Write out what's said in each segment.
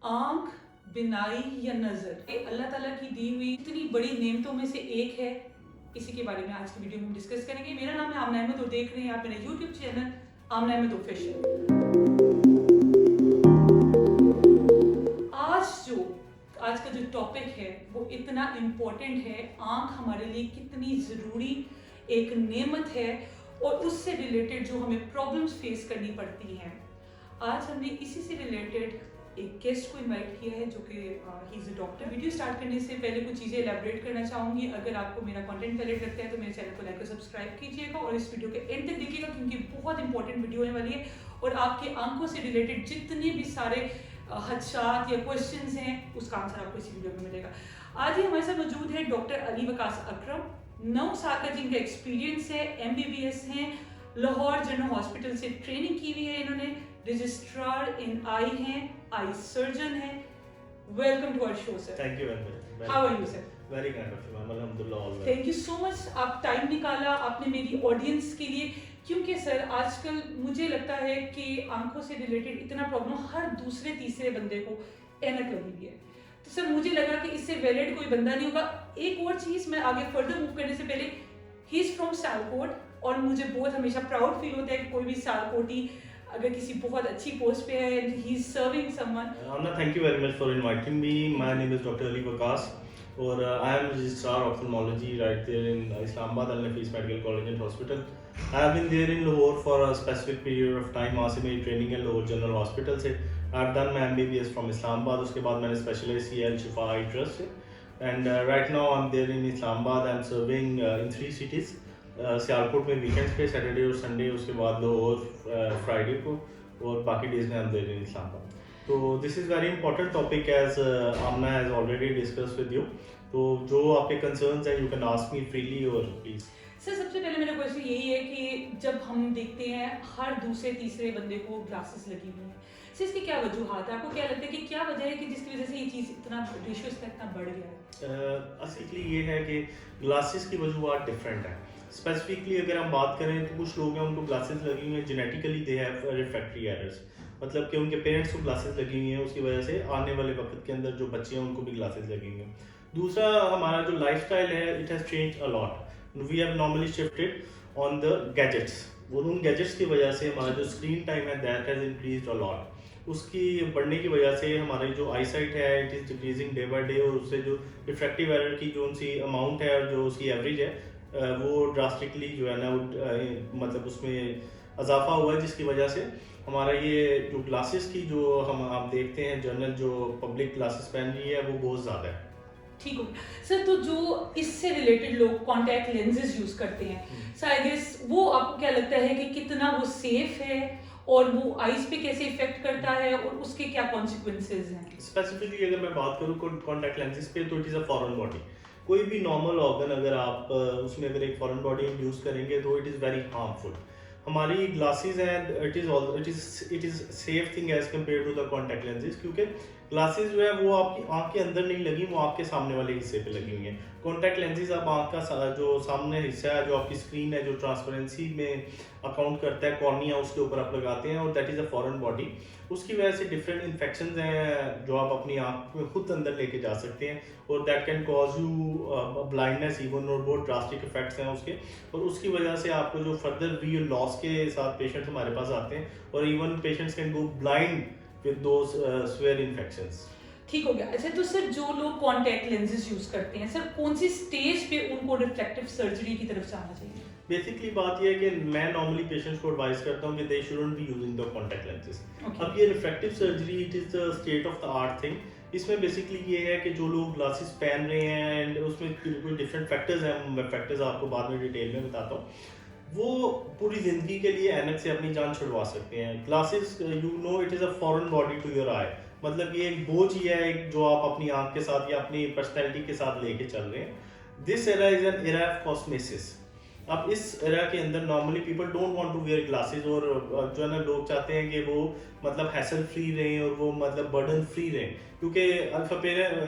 आंख, बिनाई या नजर, ये अल्लाह ताला की दी हुई इतनी बड़ी नेमतों में से एक है। इसी के बारे में आज की वीडियो में हम डिस्कस करेंगे। मेरा नाम है आमना अहमद और देख रहे हैं आप मेरा यूट्यूब चैनल आमना अहमद ऑफिशियल। आज का जो टॉपिक है वो इतना इम्पोर्टेंट है। आंख हमारे लिए कितनी ज़रूरी एक नेमत है और उससे रिलेटेड जो हमें प्रॉब्लम्स फेस करनी पड़ती हैं। आज हमने इसी से रिलेटेड एक गेस्ट को इनवाइट किया है जो कि he is a doctor. Video start करने से पहले कुछ चीज़ें एलैबोरेट करना चाहूँगी। अगर आपको मेरा कंटेंट वैलिड लगता है तो मेरे चैनल को लाइक और सब्सक्राइब कीजिएगा और इस वीडियो के एंड तक देखिएगा क्योंकि बहुत इंपॉर्टेंट वीडियो होने वाली है और आपकी आंखों से रिलेटेड जितने भी सारे खदशात या क्वेश्चंस हैं उसका आंसर आपको इसी वीडियो में मिलेगा। आज ही हमारे साथ मौजूद है डॉक्टर अली वकास अकरम। 9 साल का जिनका एक्सपीरियंस है, MBBS हैं, लाहौर जनरल हॉस्पिटल से ट्रेनिंग की हुई है इन्होंने, रजिस्ट्रार इन आई हैं, आई सर्जन हैं। Welcome to our show sir. Thank you very much. How are you sir? Very kind of you ma'am, अल्हम्दुलिल्लाह all well. Thank you so much, आप time निकाला आपने मेरी ऑडियंस के लिए, क्योंकि सर आजकल मुझे लगता है कि आंखों से रिलेटेड इतना प्रॉब्लम हर दूसरे तीसरे बंदे को ऐनक लगी हुई है। तो सर मुझे लगा कि इससे वैलिड कोई बंदा नहीं होगा। एक और चीज़ मैं आगे फर्दर मूव करने से पहले, ही इज़ फ्रॉम सियालकोट और मुझे बहुत हमेशा प्राउड फील होता है कि कोई भी सियालकोटी अगर किसी बहुत अच्छी पोस्ट पे है and he is serving someone. Amna, thank you very much for inviting me. My name is Dr. Ali Waqas और I am registrar ophthalmology right there in Islamabad Al Nafis Medical College and Hospital. I have been there in Lahore for a specific period of time. वहाँ से मेरी training है Lahore general hospital से। I have done my MBBS from Islamabad. उसके बाद मैंने specialise किया है शिफा आई ट्रस्ट से and right now I'm there in Islamabad. I'm serving in 3 cities. Sialkot में वीकेंड्स पे सैटरडे और संडे, उसके बाद लाहौर फ्राइडे को, और बाकी डेज में हम दे रहे हैं इस्लामाबाद। तो this is very important topic as Amna has already discuss with you. तो जो आपके कंसर्न्स हैं you can ask me freely और प्लीज़। सर सबसे पहले मेरा क्वेश्चन यही है कि जब हम देखते हैं हर दूसरे तीसरे बंदे को ग्लासेस लगी हुई हैं, सर इसकी क्या वजूहत है? आपको क्या लगता है कि क्या वजह है कि जिसकी वजह से ये चीज़ इतना रेशियो इसका इतना बढ़ गया है? असली ये है कि ग्लासेस की वजूहत डिफरेंट है। स्पेसिफिकली अगर हम बात करें तो कुछ लोग हैं उनको ग्लासेस लगी हुई हैं, genetically they have refractory errors, मतलब कि उनके पेरेंट्स को ग्लासेस लगी हुई हैं, उसकी वजह से आने वाले वक्त के अंदर जो बच्चे हैं उनको भी ग्लासेस लगी हुई हैं। दूसरा, हमारा जो लाइफस्टाइल है it has change a lot. We have normally shifted on the gadgets, और उन गैजेट्स की वजह से हमारा जो स्क्रीन टाइम है that has increased a lot. उसकी बढ़ने की वजह से हमारी जो आई साइट है it is decreasing day by day, और उससे जो रिफ्रैक्टिव एरर की जो उनकी अमाउंट है और जो उसकी एवरेज है वो ड्रास्टिकली जो है ना मतलब उसमें इजाफा हुआ है, जिसकी वजह से हमारा ये जो ग्लासेस की जो आप देखते हैं जनरल जो पब्लिक ग्लासेस पहन रही है वो बहुत ज़्यादा है। ठीक हो गया सर। तो जो इससे रिलेटेड लोग कॉन्टैक्ट लेंसेज यूज करते हैं सर, आई गेस वो आपको क्या लगता है कि कितना वो सेफ है और वो आईज पे कैसे इफेक्ट करता है और उसके क्या कॉन्सिक्वेंसेज हैं? स्पेसिफिकली अगर मैं बात करूँ कॉन्टैक्ट लेंसेज पे, तो it is a foreign body. कोई भी नॉर्मल ऑर्गन अगर आप उसमें अगर एक फॉरेन बॉडी यूज़ करेंगे तो इट इज़ वेरी हार्मफुल। हमारी ग्लासेस हैं it is safe thing as compare to the contact lenses, क्योंकि ग्लासेस जो है वो आपकी आंख के अंदर नहीं लगी, वो आपके सामने वाले हिस्से पे लगी हुई हैं। कॉन्टैक्ट लेंसेज आप आंख का जो सामने हिस्सा है, जो आपकी स्क्रीन है, जो ट्रांसपेरेंसी में अकाउंट करता है, कॉर्निया, उसके ऊपर आप लगाते हैं और that is a foreign body. उसकी वजह से डिफरेंट इन्फेक्शंस हैं जो आप अपनी आंख में खुद अंदर लेके जा सकते हैं और that can cause you blindness even, और बहुत ड्रास्टिक इफेक्ट्स हैं उसके। और उसकी वजह से आपको जो फर्दर विजुअल लॉस के साथ पेशेंट्स हमारे पास आते हैं, और even patients can go blind with those severe infections। ठीक हो गया। अच्छा, तो सर जो लोग कॉन्टैक्ट लेंसेज यूज करते हैं सर, कौन सी स्टेज पे उनको रिफ्लेक्टिव सर्जरी की तरफ जाना चाहिए? बेसिकली बात यह है कि मैं नॉर्मली पेशेंट्स को एडवाइस करता हूँ कि दे shouldn't be using the contact lenses. अब ये refractive surgery it is the state of the art thing. इसमें बेसिकली ये है कि जो लोग ग्लासेस पहन रहे हैं एंड उसमें कोई डिफरेंट फैक्टर्स हैं, मैं फैक्टर्स आपको बाद में डिटेल में बताता हूँ, वो पूरी ज़िंदगी के लिए ऐनक से अपनी जान छुड़वा सकते हैं। Glasses you know it is a foreign body to your eye, मतलब ये एक बोझ ही है एक जो आप अपनी आंख के साथ या अपनी पर्सनैलिटी के साथ लेके चल रहे हैं। This era is an era of cosmesis. अब इस एरा के अंदर normally people don't want to wear glasses, और जो है ना लोग चाहते हैं कि वो मतलब हैसल फ्री रहें और वो मतलब बर्डन फ्री रहें, क्योंकि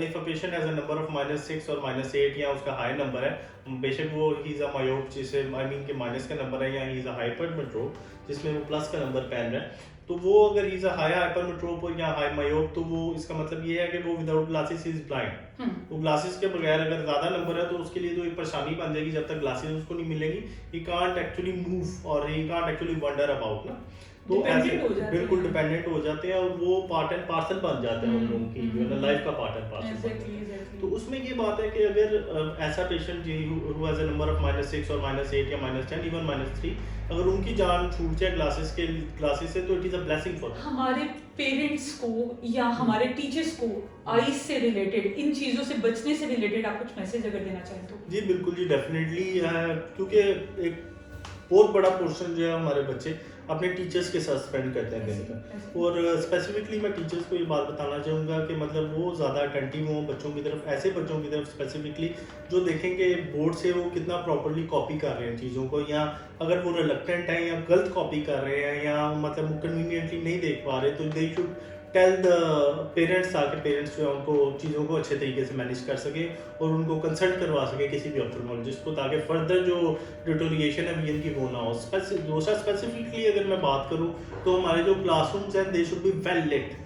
if a patient has a number of -6 और -8 या उसका हाई नंबर है, बेशक वो ही इज़ अ मायोप जिसे आई मीन के माइनस का नंबर है, या ही इज़ अ हाइपरमेट्रोप जिसमें वो प्लस का नंबर पहन रहा है, तो वो अगर इज अ हाई हाइपरमेट्रोप या हाई मायोप, तो वो इसका मतलब ये है कि वो विदाउट ग्लासेस इज ब्लाइंड। वो ग्लासेस के बगैर अगर ज़्यादा नंबर है तो उसके लिए तो एक परेशानी बन जाएगी, जब तक ग्लासेस उसको नहीं मिलेगी ही कांट एक्चुअली मूव और he can't actually wonder about ना। तो ऐसे बिल्कुल डिपेंडेंट हो जाते हैं और वो पार्ट एंड पार्सल बन जाते हैं उन लोगों की जो है ना लाइफ का पार्ट एंड पार्सल। तो उसमें ये बात है कि अगर ऐसा पेशेंट जी who has a number of -6 और -8 या -10 इवन -3, अगर उनकी जान छूट जाए ग्लासेस से, तो it is a blessing for हमारे पेरेंट्स को या हमारे टीचर्स को आईज से रिलेटेड, इन चीज़ों से बचने से रिलेटेड आप कुछ मैसेज अगर देना चाहें तो? जी बिल्कुल जी, डेफिनेटली। क्योंकि एक बहुत बड़ा पोर्शन जो है हमारे बच्चे अपने टीचर्स के साथ स्पेंड करते हैं दिन का, और स्पेसिफिकली मैं टीचर्स को ये बात बताना चाहूँगा कि मतलब वो ज़्यादा अटेंटिव हों बच्चों की तरफ, ऐसे बच्चों की तरफ स्पेसिफिकली जो देखेंगे बोर्ड से वो कितना प्रॉपर्ली कॉपी कर रहे हैं चीज़ों को, या अगर वो रिलक्टेंट हैं या गलत कॉपी कर रहे हैं या मतलब कन्वीनियंटली नहीं देख पा रहे, तो they should tell the parents, ताकि पेरेंट्स जो है उनको चीज़ों को अच्छे तरीके से मैनेज कर सके और उनको कंसल्ट करवा सके किसी भी ऑप्थेल्मोलॉजिस्ट को, ताकि फर्दर जो डिटोरिएशन है विजन की वो ना हो। दूसरा स्पेसिफिकली अगर मैं बात करूँ तो हमारे जो क्लासरूम्स हैं they should be well lit,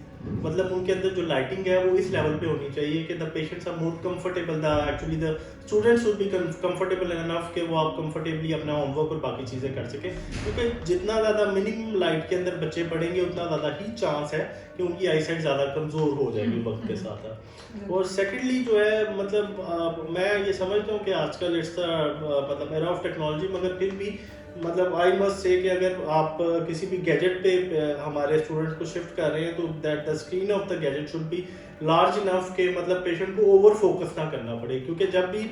मतलब उनके अंदर जो लाइटिंग है वो इस लेवल पे होनी चाहिए कि the patients are more comfortable, the actually the students should be comfortable enough कि वो आप कंफर्टेबली अपना होमवर्क और बाकी चीज़ें कर सकें, क्योंकि जितना ज़्यादा मिनिमम लाइट के अंदर बच्चे पढ़ेंगे उतना ज़्यादा ही चांस है कि उनकी आई साइट ज़्यादा कमज़ोर हो जाएगी वक्त के साथ। और सेकेंडली जो है मतलब मैं ये समझता हूँ कि आजकल इट्स मतलब एरा ऑफ टेक्नोलॉजी, मगर फिर भी मतलब आई मस्ट से कि अगर आप किसी भी गैजेट पे हमारे स्टूडेंट्स को शिफ्ट कर रहे हैं, तो that the screen of the gadget should be large enough के मतलब पेशेंट को ओवर फोकस ना करना पड़े, क्योंकि जब भी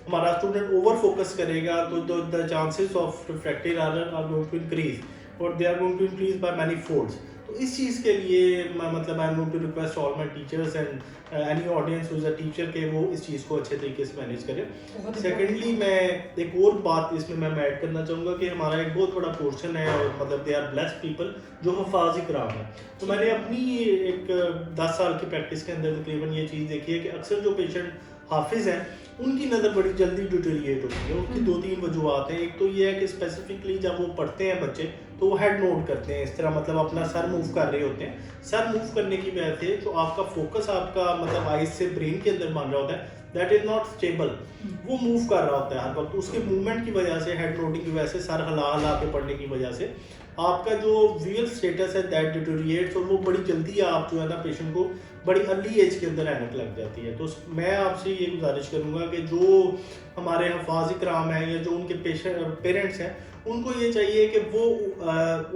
हमारा स्टूडेंट ओवर फोकस करेगा तो the chances of refractive error are going to increase और they are going to increase by many folds. तो इस चीज़ के लिए मैं मतलब I am going to request all my teachers and any audience who is a teacher के वो इस चीज़ को अच्छे तरीके से मैनेज करें। सेकेंडली मैं एक और बात इसमें मैं ऐड करना चाहूँगा कि हमारा एक बहुत बड़ा पोर्शन है और मतलब दे आर ब्लेस्ड पीपल जो हफाज इकराम है। तो मैंने अपनी एक 10 साल की प्रैक्टिस के अंदर तकरीबन ये चीज़ देखी है कि अक्सर जो पेशेंट हाफिज़ हैं उनकी नज़र बड़ी जल्दी डिटेरिएट होती है। उनकी 2-3 वजूहत हैं। एक तो ये है कि स्पेसिफिकली जब वो पढ़ते हैं बच्चे तो वो हेड नोट करते हैं इस तरह, मतलब अपना सर मूव कर रहे होते हैं। सर मूव करने की वजह से जो आपका फोकस आपका मतलब आइज से ब्रेन के अंदर बन रहा होता है दैट इज नॉट स्टेबल, वो मूव कर रहा होता है हर वक्त। उसके मूवमेंट की वजह से, हेड नोटिंग की वजह से, सर हिला हिला के पढ़ने की वजह से आपका जो विजुअल स्टेटस है दैट डिटोरिएट्स, और वो बड़ी जल्दी आप जो है ना पेशेंट को बड़ी अर्ली एज के अंदर ऐनक लग जाती है। तो मैं आपसे ये गुजारिश करूँगा कि जो हमारे हफाज इकराम हैं या जो उनके पेरेंट्स हैं उनको ये चाहिए कि वो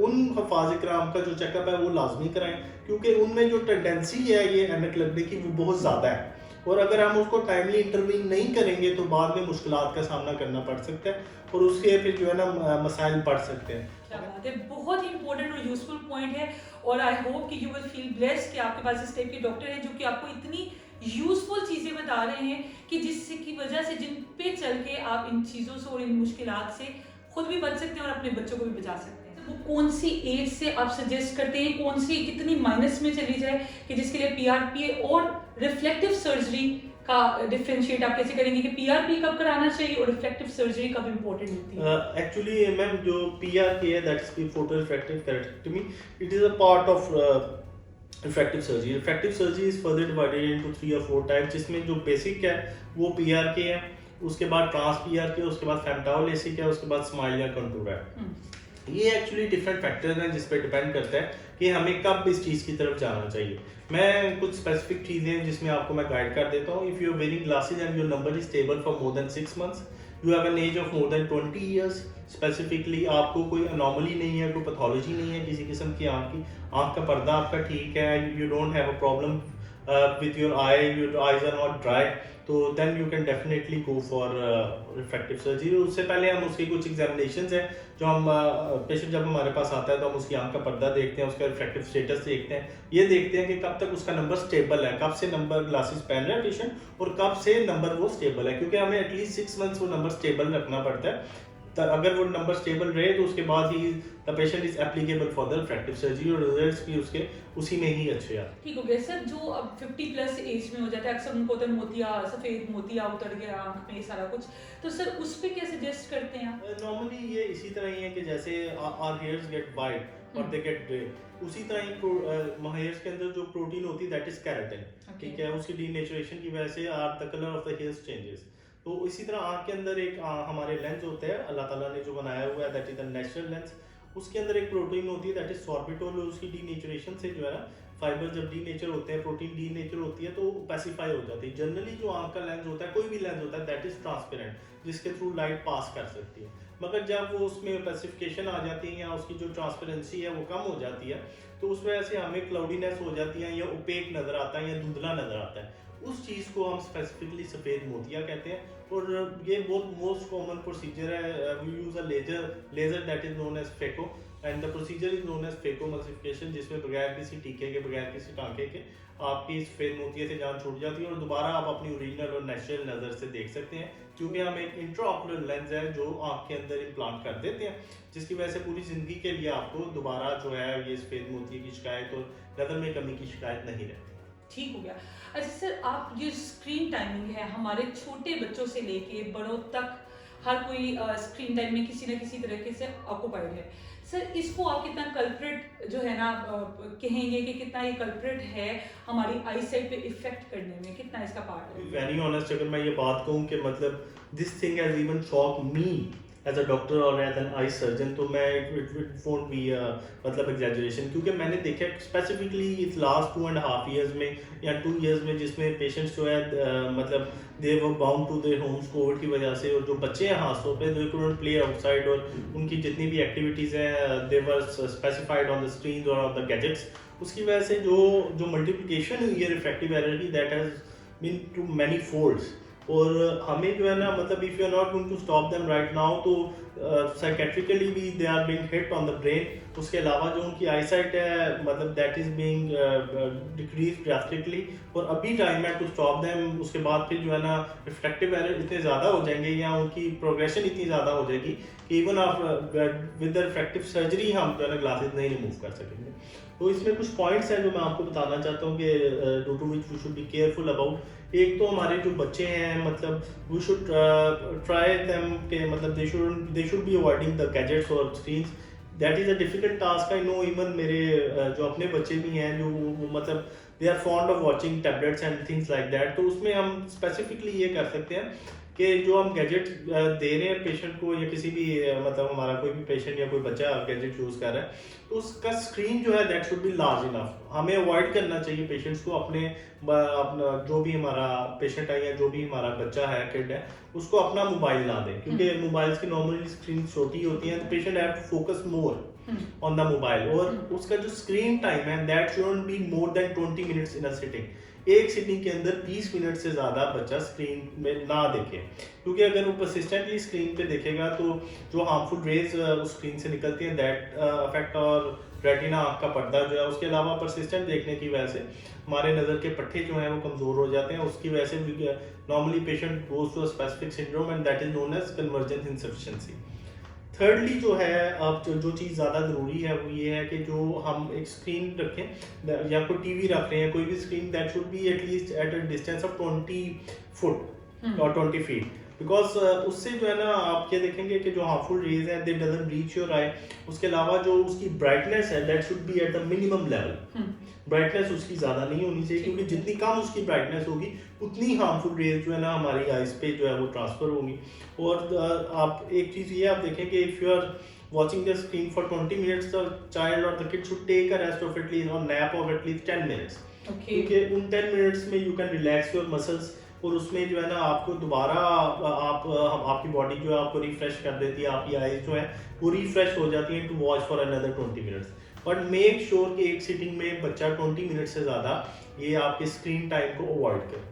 उन हफाज इकराम का जो चेकअप है वो लाजमी कराएं, क्योंकि उनमें जो टेंडेंसी है ये ऐनक लगने की वो बहुत ज़्यादा है, और अगर हम उसको टाइमली इंटरवीन नहीं करेंगे तो बाद में मुश्किलात का सामना करना पड़ सकता है और उसके फिर जो है ना मसाइल बढ़ सकते हैं। क्या बात है, बहुत ही इंपॉर्टेंट और यूजफुल पॉइंट है, और आई होप कि यू विल फील ब्लेस्ड कि आपके पास इस टाइप के डॉक्टर हैं जो कि आपको इतनी यूजफुल चीज़ें बता रहे हैं कि जिससे की वजह से जिन पे चल के आप इन चीज़ों से और इन मुश्किलात से खुद भी बच सकते हैं और अपने बच्चों को भी बचा सकते हैं। वो कौन सी एज से आप सजेस्ट करते हैं, कौन सी कितनी माइनस में चली जाए कि जिसके लिए पीआरपीए और रिफ्लेक्टिव सर्जरी का डिफरेंशिएट आप कैसे करेंगे कि पीआरपी कब कराना चाहिए और रिफ्लेक्टिव सर्जरी कब इंपॉर्टेंट होती है? एक्चुअली मैम जो पीआरपी है दैट्स की photo refractive keratectomy, it is a part of refractive surgery. Refractive surgery is further divided into 3 और 4 टाइप्स, जिसमें जो बेसिक है वो पीआरके है, उसके बाद ट्रांस पीआरके, उसके बाद फेमटॉल लेसिक है, उसके बाद स्माइल या कंटूर है। ये एक्चुअली डिफरेंट फैक्टर्स हैं जिस पे डिपेंड करता है कि हमें कब इस चीज़ की तरफ जाना चाहिए। मैं कुछ स्पेसिफिक चीज़ें जिसमें आपको मैं गाइड कर देता हूँ। If you are wearing glasses and your number is stable for more than 6 months, you have an age of more than 20 years, specifically आपको कोई अनोमली नहीं है, कोई पैथोलॉजी नहीं है किसी किस्म की, आँख का पर्दा आपका ठीक है, you don't have a problem with your eye, your eyes are not dry, तो then you can definitely go for refractive surgery। उससे पहले हम उसकी कुछ एग्जामिनेशंस हैं जो हम पेशेंट जब हमारे पास आता है तो हम उसकी आंख का पर्दा देखते हैं, उसका रिफ्रैक्टिव स्टेटस देखते हैं, ये देखते हैं कि कब तक उसका नंबर स्टेबल है, कब से नंबर ग्लासेस पहन रहा है पेशेंट और कब से नंबर वो स्टेबल है, क्योंकि हमें एटलीस्ट 6 मंथ्स वो नंबर स्टेबल रखना पड़ता है। अगर वो नंबर स्टेबल रहे तो उसके बाद ही the patient is applicable for the refractive surgery और रिजल्ट्स भी उसके उसी में ही अच्छे आते हैं। ठीक हो गया सर। जो अब 50 प्लस एज में हो जाता है अक्सर उनको तो मोतिया, सफ़ेद मोतिया उतर गया आँख में, सारा कुछ, तो सर उस पर क्या सजेस्ट करते हैं आप? नॉर्मली ये इसी तरह ही है कि जैसे आवर हेयर्स गेट वाइट और दे गेट ग्रे। उसी तरह ही हेयर्स के अंदर जो प्रोटीन होती है दैट इज केराटिन, ठीक है, उसकी डीनेचुरेशन की वजह से are the colour of the hairs changes. तो इसी तरह आँख के अंदर एक हमारे लेंस होते हैं अल्लाह ताला ने जो बनाया हुआ है, that is the natural lens. उसके अंदर एक प्रोटीन होती है दैट इज सॉर्बिटोल, उसकी डीनेचुरेशन से जो है ना फाइबर जब डीनेचर होते हैं, प्रोटीन डीनेचर होती है तो पैसिफाई हो जाती है। जनरली जो आँख का लेंस होता है, कोई भी लेंस होता है दैट इज ट्रांसपेरेंट, जिसके थ्रू लाइट पास कर सकती है। मगर जब वो उसमें पैसिफिकेशन आ जाती है या उसकी जो ट्रांसपेरेंसी है वो कम हो जाती है, तो उस वजह से हमें क्लाउडीनेस हो जाती है या ओपेक नज़र आता है या धुंधला नज़र आता है। उस चीज़ को हम स्पेसिफिकली सफ़ेद मोतिया कहते हैं। और ये बहुत मोस्ट कॉमन प्रोसीजर है। We use a laser that is known as phaco, and the procedure is known as phacoemulsification, जिसमें बगैर किसी टीके के, बगैर किसी टाँके के आपकी सफ़ेद मोतिये से जान छूट जाती है और दोबारा आप अपनी ओरिजिनल और नेचुरल नज़र से देख सकते हैं। क्योंकि हम एक इंट्राऑक्यूलर लेंस है जो आँख के अंदर इम्प्लांट कर देते हैं, जिसकी वजह से पूरी ज़िंदगी के लिए आपको दोबारा जो है ये सफ़ेद मोतिये की शिकायत और नज़र में कमी की शिकायत नहीं रहती। ठीक हो गया। अच्छा सर, आप ये स्क्रीन टाइमिंग है हमारे छोटे बच्चों से लेके बड़ों तक, हर कोई स्क्रीन टाइम में किसी न किसी तरीके से ऑक्यूपाइड है। सर, इसको आप कितना कल्प्रिट जो है ना कहेंगे कि कितना ये कल्प्रिट है हमारी आई साइट पे इफेक्ट करने में, कितना इसका पार्ट है? वेरी ऑनेस्ट, अगर मैं ये बात कहूँ कि मतलब this thing has even shock me as a doctor और एज एन आई सर्जन, तो मैं इट वोंट बी मतलब एग्जैजरेशन, क्योंकि मैंने देखा स्पेसिफिकली इस लास्ट 2.5 ईयर्स में या 2 ईयर्स में, जिसमें पेशेंट्स जो है मतलब they were bound to their homes COVID की वजह से, और जो बच्चे हैं हादसों पे दे कुडंट प्ले आउटसाइड, और उनकी जितनी भी एक्टिविटीज़ हैं they were specified on the screen और ऑन द गैजेट्स। उसकी वजह से जो मल्टीप्लिकेशन हुई है रिफ्रैक्टिव एरर की, that has been too many folds. और हमें जो है ना मतलब if you are not going to stop them right now, तो साइकेट्रिकली भी they are being hit on the brain. उसके अलावा जो उनकी आई साइट है मतलब that is being decrease drastically, और अभी टाइम है टू स्टॉप देम। उसके बाद फिर जो है ना रिफ्रैक्टिव एरर इतने ज़्यादा हो जाएंगे या उनकी प्रोग्रेशन इतनी ज़्यादा हो जाएगी कि इवन आप विद द रिफ्रैक्टिव सर्जरी हम जो है ना ग्लासेस नहीं रिमूव कर सकेंगे। तो इसमें कुछ पॉइंट्स हैं जो मैं आपको बताना चाहता हूँ कि due to which we should be careful about. एक तो हमारे जो बच्चे हैं मतलब वी शुड ट्राई देम के मतलब they should be avoiding the gadgets और screens. That is a difficult task, I know. Even मेरे जो अपने बच्चे भी हैं जो मतलब they are fond of watching tablets and things like that. तो उसमें हम स्पेसिफिकली ये कर सकते हैं कि जो हम गैजेट दे रहे हैं पेशेंट को, या किसी भी मतलब हमारा कोई भी पेशेंट या कोई बच्चा गैजेट यूज़ कर रहा है, तो उसका स्क्रीन जो है that should be large enough. हमें अवॉइड करना चाहिए पेशेंट्स को अपना जो भी हमारा पेशेंट है या जो भी हमारा बच्चा है, किड है, उसको अपना मोबाइल ना दें, क्योंकि मोबाइल्स की नॉर्मली स्क्रीन छोटी होती है, patient have to focus more on the mobile. और उसका जो स्क्रीन टाइम है that shouldn't be more than 20 minutes in a sitting. एक सिटिंग के अंदर 20 मिनट से ज़्यादा बच्चा स्क्रीन में ना देखे, क्योंकि अगर वो परसिस्टेंटली स्क्रीन पे देखेगा तो जो हार्मफुल रेज उस स्क्रीन से निकलती हैं दैट अफेक्ट और रेटिना, आँख का पर्दा जो है। उसके अलावा परसिस्टेंट देखने की वजह से हमारे नज़र के पट्टे जो हैं वो कमज़ोर हो जाते हैं। उसकी वजह से normally patient goes to a specific syndrome and that is known as convergence insufficiency. Thirdly जो है अब जो चीज़ ज़्यादा ज़रूरी है वो ये है कि जो हम एक स्क्रीन रखें या कोई टीवी रख रहे हैं, कोई भी screen that should be at least at a distance of 20 foot और 20 फीट, बिकॉज उससे जो है ना आप ये देखेंगे कि जो हार्मफुल रेज है दे डजंट रीच योर आई। उसके अलावा जो उसकी ब्राइटनेस है that should be at the minimum level. Brightness उसकी ज़्यादा नहीं होनी चाहिए, क्योंकि जितनी कम उसकी ब्राइटनेस होगी उतनी हार्मफुल रेज जो है ना हमारी आइज पे जो है वो ट्रांसफ़र होंगी। और आप एक चीज़ ये आप देखें कि if you are watching the screen for 20 minutes, the child or the kid should take a rest of at least or nap of at least 10 minutes. क्योंकि उन 10 मिनट्स में you can relax your muscles, और उसमें जो है ना आपको दोबारा आपकी बॉडी जो है आपको रिफ्रेश कर देती है, आपकी आइज जो है वो रिफ्रेश हो जाती है to watch for another 20 minutes. But make sure कि एक सिटिंग में बच्चा 20 मिनट से ज़्यादा ये आपके स्क्रीन टाइम को अवॉइड करे।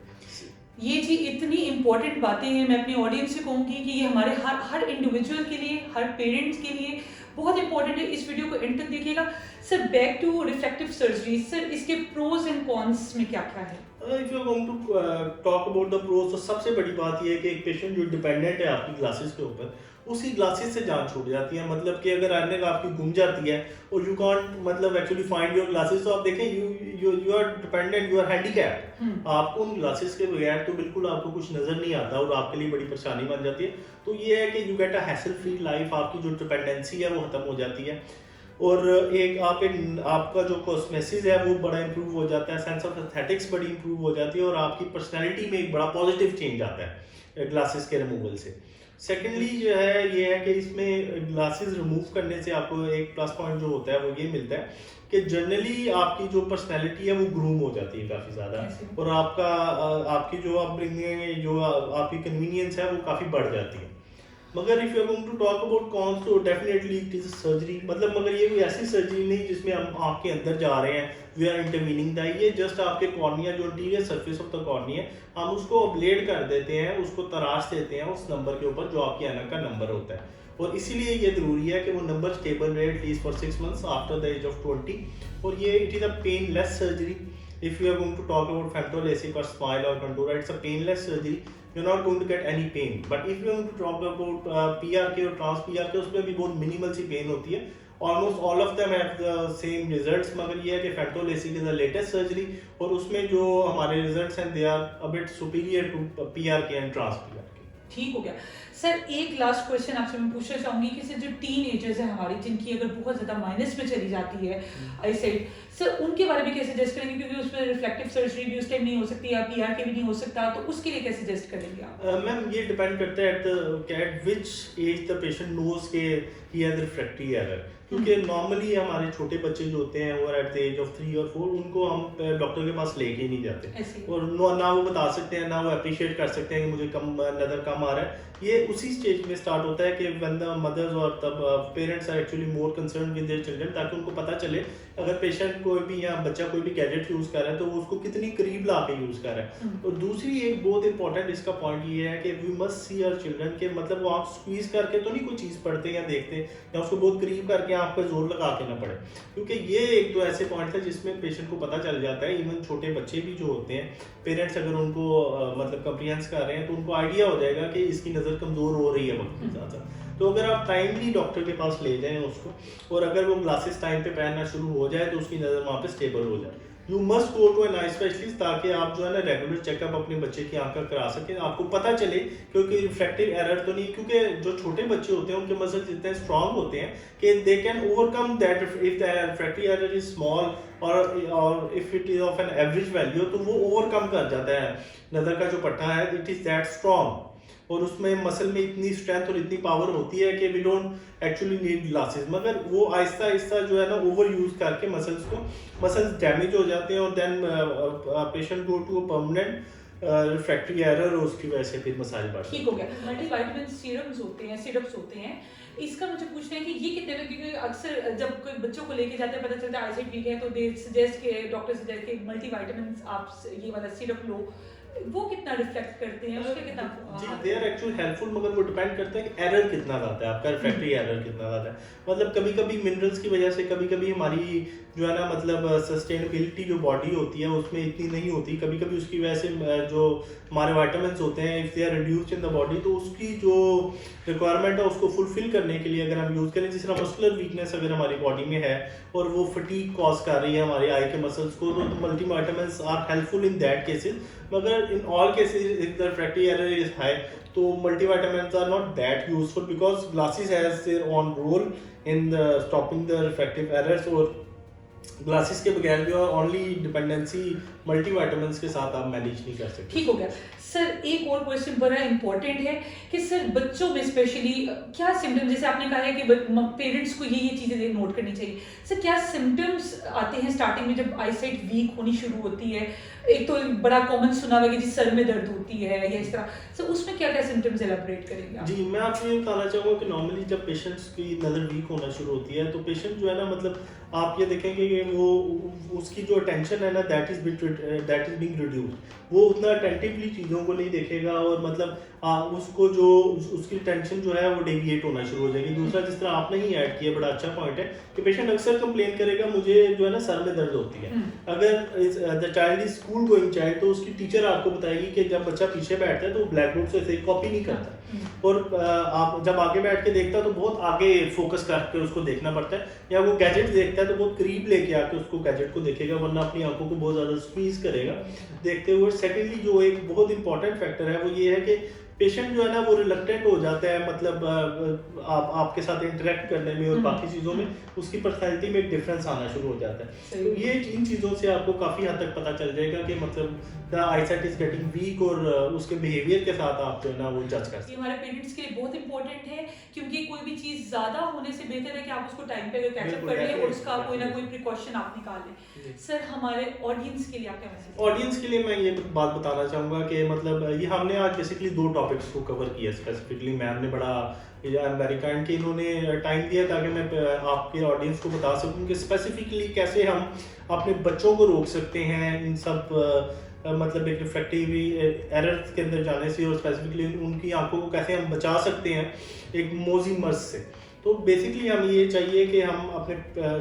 ये जी इतनी इम्पॉर्टेंट बातें हैं। मैं अपनी ऑडियंस से कहूँगी कि ये हमारे हर इंडिविजुअल के लिए, हर पेरेंट्स के लिए बहुत इंपॉर्टेंट है। इस वीडियो को एंड तक देखिएगा। Sir, back to refractive surgery, sir इसके प्रोज एंड कॉन्स में क्या क्या है? If you are going to talk about the pros, तो सबसे बड़ी बात ये है कि एक पेशेंट जो डिपेंडेंट है आपकी ग्लासेस के ऊपर, उसी ग्लासेस से जान छूट जाती है। मतलब कि अगर ऐनक आपकी गुम जाती है और यू कांट मतलब एक्चुअली फाइंड योर ग्लासेस, तो आप देखें you are dependent, you are handicapped. आपको उन ग्लासेस के बगैर तो बिल्कुल आपको कुछ नज़र नहीं आता और आपके लिए बड़ी परेशानी बन जाती है। तो ये है कि you get a hassle free life, आपकी जो डिपेंडेंसी है वो ख़त्म हो जाती है। और एक आपका जो कॉस्मेसिस है वो बड़ा इंप्रूव हो जाता है, सेंस ऑफ एस्थेटिक्स बड़ी इंप्रूव हो जाती है और आपकी पर्सनैलिटी में एक बड़ा पॉजिटिव चेंज आता है ग्लासेस के रिमूवल से। सेकेंडली जो है ये है कि इसमें ग्लासेस रिमूव करने से आपको एक प्लस पॉइंट जो होता है वो ये मिलता है कि जनरली आपकी जो पर्सनैलिटी है वो ग्रूम हो जाती है काफ़ी ज़्यादा, और आपकी जो अपब्रिंगिंग है, जो आपकी कन्वीनियंस है वो काफ़ी बढ़ जाती है। मगर if you are going to talk about cons तो डेफिनेटली इट इज़ सर्जरी, मतलब मगर ये कोई ऐसी सर्जरी नहीं जिसमें हम आपके अंदर जा रहे हैं, वी आर इंटरवीनिंग द, ये जस्ट आपके कॉर्निया जो interior surface of the cornea हम उसको ब्लेड कर देते हैं, उसको तराश देते हैं उस नंबर के ऊपर जो आपकी ऐनक का नंबर होता है, और इसीलिए ये ज़रूरी है कि वो नंबर स्टेबल रहे at least for 6 months after the age of 20, और ये it is a painless surgery. If you are going to talk about femto LASIK or smile or contour, it's a painless surgery. You're not going to get any pain. But if you're going to talk about PRK or trans PRK, उसमें भी बहुत minimal सी pain होती है. Almost all of them have the same results. मगर ये है कि femto LASIK is the latest surgery और उसमें जो हमारे results हैं they are a bit superior to PRK and trans PRK. ठीक हो गया सर। एक लास्ट क्वेश्चन आपसे मैं पूछना चाहूंगी कि सर जो टीन एजर्स है हमारी जिनकी अगर बहुत ज़्यादा माइनस में चली जाती है आई साइड, सर उनके बारे में कैसे सजेस्ट करेंगे, क्योंकि उसमें रिफ्लेक्टिव सर्जरी भी उस टाइम नहीं हो सकती या PRK भी नहीं हो सकता, तो उसके लिए कैसे सजेस्ट करेंगे आप? मैम ये डिपेंड करता है at which age the patient knows के ही हैज रिफ्रैक्टिव एरर, क्योंकि नॉर्मली हमारे छोटे बच्चे जो होते हैं वो एट द एज ऑफ 3 और 4 उनको हम डॉक्टर के पास लेके ही नहीं जाते, और ना वो बता सकते हैं ना वो अप्रिशिएट कर सकते हैं कि मुझे कम नज़र कम आ रहा है। ये उसी स्टेज में स्टार्ट होता है कि व्हेन द मदर्स और तब parents are actually more concern with their children, ताकि उनको पता चले अगर पेशेंट कोई भी या बच्चा कोई भी गैजेट यूज़ कर रहा है तो वो उसको कितनी करीब ला के यूज़ कर रहा है। और दूसरी एक बहुत इंपॉर्टेंट इसका पॉइंट ये है कि we must see our children के, मतलब वो आप स्क्वीज़ करके तो नहीं कोई चीज़ पढ़ते या देखते या उसको बहुत करीब करके आप पर जोर लगा के ना पड़े, क्योंकि ये एक तो ऐसे पॉइंट है जिसमें पेशेंट को पता चल जाता है। इवन छोटे बच्चे भी जो होते हैं पेरेंट्स अगर उनको मतलब कंप्रीहेंस कर रहे हैं तो उनको आइडिया हो जाएगा कि इसकी नज़र कमज़ोर हो रही है वक्त के साथ साथ। तो अगर आप टाइमली डॉक्टर के पास ले जाएं उसको, और अगर वो ग्लासेस टाइम पे पहनना शुरू हो जाए तो उसकी नज़र वहाँ पे स्टेबल हो जाए। You must go to an eye specialist, ताकि आप जो है ना रेगुलर चेकअप अपने बच्चे की आंख का करा सकें, आपको पता चले क्योंकि रिफ्रैक्टिव एरर तो नहीं, क्योंकि जो छोटे बच्चे होते हैं उनके मसल्स इतने स्ट्रांग होते हैं कि they can overcome that if the refractive error is small और if it is of an average value तो वो ओवरकम कर जाता है नज़र का जो पट्टा है, इट इज दैट स्ट्रांग, और उसमें मसल में इतनी स्ट्रेंथ और इतनी पावर होती है कि we don't actually need glasses, मगर वो आहिस्ता आहिस्ता जो है ना ओवर यूज करके मसल्स डैमेज हो जाते हैं और then patient go to a permanent refractive error और उसकी वजह से फिर मसाइल बढ़ते हैं। ठीक हो गया। मल्टीविटामिन सीरम्स होते हैं, सिरप्स होते हैं, इसका मुझे पूछना है कि ये कितने में, क्योंकि अक्सर जब कोई बच्चों को लेके जाते हैं पता चलता है आईसाइट वीक है तो दे सजेस्ट के डॉक्टर सजेस्ट के मल्टीविटामिन आप ये वाला सिरप लो, वो कितना रिफ्लेक्ट करते हैं, उसका कितना जी दे आर एक्चुअली हेल्पफुल, मगर वो डिपेंड करता है कि एरर कितना ज़्यादा है आपका, रिफ्रैक्टिव एरर कितना ज़्यादा है। मतलब कभी कभी मिनरल्स की वजह से कभी कभी हमारी जो है ना मतलब सस्टेनेबिलिटी जो बॉडी होती है उसमें इतनी नहीं होती, कभी कभी उसकी वजह से जो हमारे वाइटामिन होते हैं if they are reduced in the body तो उसकी जो रिक्वायरमेंट है उसको फुलफिल करने के लिए अगर हम यूज़ करें, जिस तरह मस्कुलर वीकनेस अगर हमारी बॉडी में है और वो फटीग कॉज कर रही है हमारे आई के मसल्स को, तो multivitamins are helpful in that cases. मगर in all cases if the refractive error is high तो multivitamins are not that useful because glasses has their own role in the stopping the refractive errors, और glasses के बगैर जो only dependency multivitamins के साथ आप manage नहीं कर सकते। ठीक हो गया सर। एक और क्वेश्चन बड़ा इंपॉर्टेंट है कि सर बच्चों में स्पेशली क्या सिम्टम्स, जैसे आपने कहा है कि पेरेंट्स को ये चीज़ें नोट करनी चाहिए, सर क्या सिम्टम्स आते हैं स्टार्टिंग में जब आईसाइट वीक होनी शुरू होती है? एक तो बड़ा कॉमन सुना हुआ कि जी सर में दर्द होती है या इस तरह, सर उसमें क्या क्या सिम्टम्स एलैबोरेट करेंगे? जी मैं आपको ये बताना चाहूँगा कि नॉर्मली जब पेशेंट्स की नज़र वीक होना शुरू होती है तो पेशेंट जो है ना मतलब आप ये देखेंगे कि वो उसकी जो अटेंशन है ना दैट इज बीइंग रिड्यूस्ड, वो उतना अटेंटिवली चीज़ों को नहीं देखेगा और मतलब उसको जो उसकी टेंशन जो है वो डेविएट होना शुरू हो जाएगी। दूसरा जिस तरह आपने ही ऐड किया बड़ा अच्छा पॉइंट है कि पेशेंट अक्सर कंप्लेन करेगा मुझे जो है ना सर में दर्द होती है। अगर the child is school going child तो उसकी टीचर आपको बताएगी कि जब बच्चा पीछे बैठता है तो ब्लैक बोर्ड से कॉपी नहीं करता, और आप जब आगे बैठ के देखता है तो बहुत आगे फोकस करके उसको देखना पड़ता है, या वो गैजेट देखता है तो बहुत करीब लेके आके उसको गैजेट को देखेगा, वरना अपनी आंखों को बहुत ज़्यादा स्क्वीज करेगा देखते हुए। सेकेंडली जो एक बहुत इंपॉर्टेंट फैक्टर है वो ये है कि पेशेंट जो है ना वो रिलक्टेंट हो जाता है, मतलब आपके साथ इंटरेक्ट करने में और बाकी चीज़ों में उसकी पर्सनैलिटी में एक डिफरेंस आना शुरू हो जाता है। तो ये इन चीज़ों से आपको काफ़ी हद तक पता चल जाएगा कि मतलब the eyesight is getting weak, और उसके बिहेवियर के साथ आप जो है ना वो जज कर सकते ये हमारे पेरेंट्स के लिए बहुत इंपॉर्टेंट है, क्योंकि कोई भी चीज़ ज़्यादा होने से बेहतर है कि आप उसको टाइम पे कैचअप बिल्कुल, कर लें और definitely, उसका कोई ना definitely। कोई प्रिकॉशन आप निकाल जी। लें। सर, हमारे ऑडियंस के लिए आप क्या मैसेज ऑडियंस के लिए मैं ये बात बताना चाहूँगा कि मतलब ये हमने आज बेसिकली 2 टॉपिक्स को कवर किया स्पेसिफिकली। मैम ने बड़ा अमेरिका के इन्होंने टाइम दिया ताकि मैं आपके ऑडियंस को बता सकूँ कि स्पेसिफिकली कैसे हम अपने बच्चों को रोक सकते हैं इन सब मतलब एक रिफ्रैक्टिव एरर्स के अंदर जाने से, और स्पेसिफिकली उनकी आंखों को कैसे हम बचा सकते हैं एक मोजी मर्ज से। तो बेसिकली हमें ये चाहिए कि हम अपने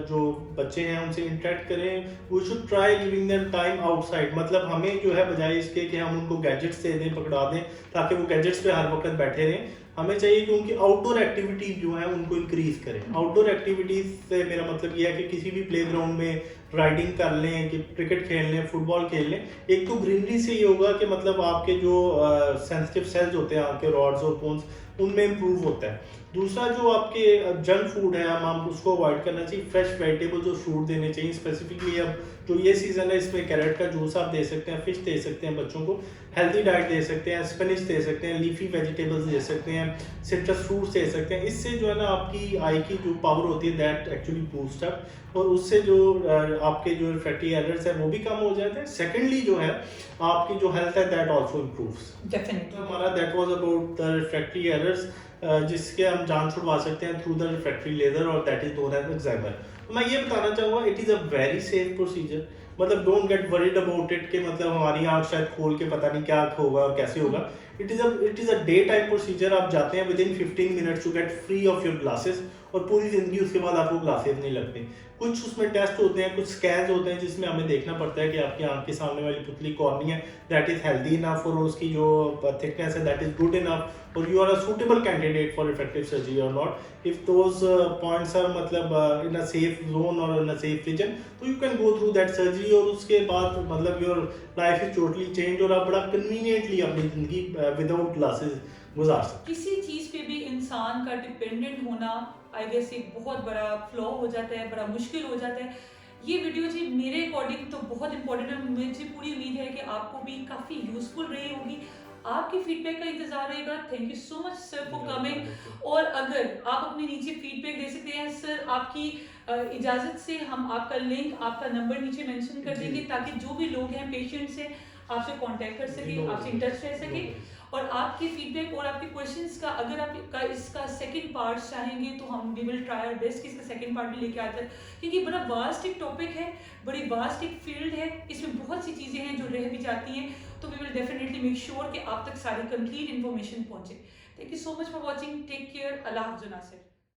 जो बच्चे हैं उनसे इंटरेक्ट करें। We should try giving them time outside, मतलब हमें जो है बजाय इसके कि हम उनको गैजेट्स दे दें, पकड़ा दें ताकि वो गैजेट्स पे हर वक्त बैठे रहें, हमें चाहिए कि उनकी आउटडोर एक्टिविटी जो है उनको इंक्रीज करें। आउटडोर एक्टिविटीज से मेरा मतलब ये है कि किसी भी प्लेग्राउंड में राइडिंग कर लें, कि क्रिकेट खेल लें, फुटबॉल खेल लें। एक तो ग्रीनरी से ये होगा कि मतलब आपके जो सेंसिटिव सेल्स होते हैं आपके रॉड्स और बोन्स उनमें इम्प्रूव होता है। दूसरा जो आपके जंक फूड है हम उसको अवॉइड करना चाहिए, फ्रेश वेजिटेबल्स और फ्रूट देने चाहिए। स्पेसिफिकली अब जो ये सीज़न है इसमें कैरेट का जूस आप दे सकते हैं, फिश दे सकते हैं बच्चों को, हेल्दी डाइट दे सकते हैं, स्पिनच दे सकते हैं, लीफी वेजिटेबल्स दे सकते हैं, सिट्रस फ्रूट्स दे सकते हैं। इससे जो है ना आपकी आई की जो पावर होती है दैट एक्चुअली बूस्ट अप, और उससे जो आपके जो रिफ्रैक्टिव एरर्स है वो भी कम हो जाते हैं। सेकेंडली जो है आपकी जो हेल्थ है दैट ऑल्सो इम्प्रूव्स। डेफिनेटली हमारा that was about the refractive errors जिसके हम जान छुड़वा सकते हैं थ्रू द रिफ्रैक्टरी लेजर, और that is known as excimer. मैं ये बताना चाहूँगा it is a very safe procedure, मतलब don't get worried about it कि मतलब हमारी आँख शायद खोल के पता नहीं क्या होगा और कैसे होगा। It is a day time procedure. आप जाते हैं within 15 minutes to get free of your glasses, और पूरी ज़िंदगी उसके बाद आपको ग्लासेस नहीं लगते। कुछ उसमें टेस्ट होते हैं, कुछ स्कैन्स होते हैं जिसमें हमें देखना पड़ता है कि आपकी आँख के सामने वाली पुतली कॉर्निया है दैट इज़ हेल्दी इनफ, और उसकी जो थिकनेस है दैट इज़ गुड इनफ, और you are a suitable candidate for refractive surgery और not. If those points are मतलब इन अ सेफ जोन और इन अ सेफ रीजन, तो you can go through that surgery, और उसके बाद मतलब your life is totally change, और आप बड़ा कन्वीनियंटली अपनी ज़िंदगी विदाउट ग्लासेस गुजार सकते। किसी चीज़ पे भी इंसान का डिपेंडेंट होना आई गेस एक बहुत बड़ा फ्लॉ हो जाता है, बड़ा मुश्किल हो जाता है। ये वीडियो जी मेरे अकॉर्डिंग तो बहुत इंपॉर्टेंट है, मुझे पूरी उम्मीद है कि आपको भी काफ़ी यूजफुल रही होगी। आपके फीडबैक का इंतजार रहेगा। Thank you so much sir for coming. और अगर आप अपने नीचे फीडबैक दे सकते हैं सर, आपकी इजाज़त से हम आपका लिंक, आपका नंबर नीचे मेंशन कर देंगे ताकि जो भी लोग हैं पेशेंट्स हैं आपसे कांटेक्ट कर सके, आपसे इन टच रह सके। और आपके फीडबैक और आपके क्वेश्चंस का अगर आप इसका सेकंड पार्ट चाहेंगे तो हम we will try our best कि इसका सेकंड पार्ट भी लेके आते हैं, क्योंकि बड़ा वास्ट एक टॉपिक है, बड़ी वास्ट एक फील्ड है, इसमें बहुत सी चीज़ें हैं जो रह भी जाती हैं। तो we will definitely make sure कि आप तक सारी कंप्लीट इन्फॉर्मेशन पहुंचे। Thank you so much for watching. Take care. अल्लाह हाफ़िज़ नासिर।